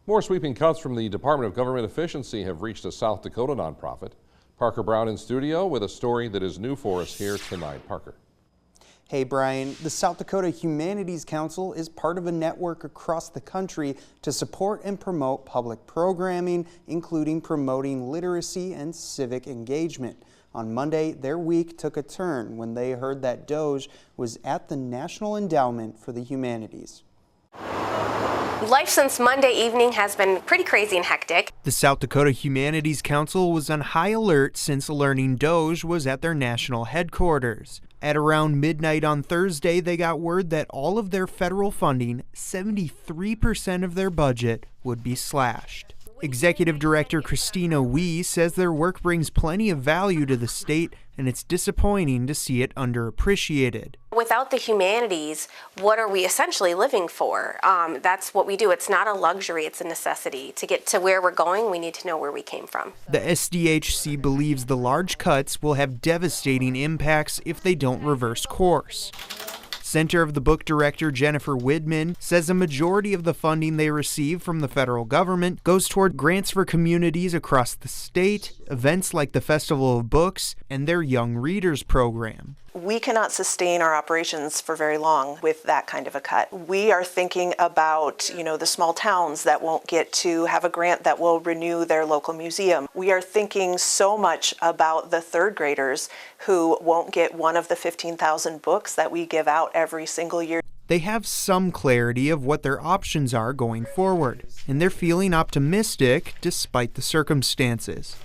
More sweeping cuts from the Department of Government Efficiency have reached a South Dakota nonprofit. Parker Brown in studio with a story that is new for us here tonight. Parker. Hey Brian, the South Dakota Humanities Council is part of a network across the country to support and promote public programming, including promoting literacy and civic engagement. On Monday, their week took a turn when they heard that DOJ was at the National Endowment for the Humanities. Life since Monday evening has been pretty crazy and hectic. The South Dakota Humanities Council was on high alert since learning DOJ was at their national headquarters. At around midnight on Thursday, they got word that all of their federal funding, 73% of their budget, would be slashed. Executive Director Christina says their work brings plenty of value to the state, and it's disappointing to see it underappreciated. Without the humanities, what are we essentially living for? That's what we do. It's not a luxury, it's a necessity. To get to where we're going, we need to know where we came from. The SDHC believes the large cuts will have devastating impacts if they don't reverse course. Center of the Book director Jennifer Widman says a majority of the funding they receive from the federal government goes toward grants for communities across the state, events like the Festival of Books, and their Young Readers program. We cannot sustain our operations for very long with that kind of a cut. We are thinking about, the small towns that won't get to have a grant that will renew their local museum. We are thinking so much about the third graders who won't get one of the 15,000 books that we give out every single year. They have some clarity of what their options are going forward, and they're feeling optimistic despite the circumstances.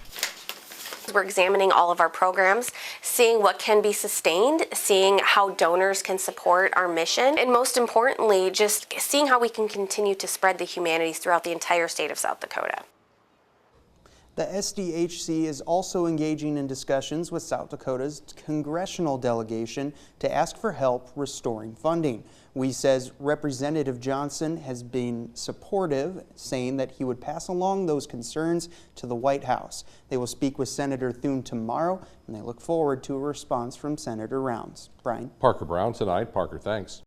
We're examining all of our programs, seeing what can be sustained, seeing how donors can support our mission, and most importantly, just seeing how we can continue to spread the humanities throughout the entire state of South Dakota. The SDHC is also engaging in discussions with South Dakota's congressional delegation to ask for help restoring funding. Says Representative Johnson has been supportive, saying that he would pass along those concerns to the White House. They will speak with Senator Thune tomorrow, and they look forward to a response from Senator Rounds. Brian. Parker Brown tonight. Parker, thanks.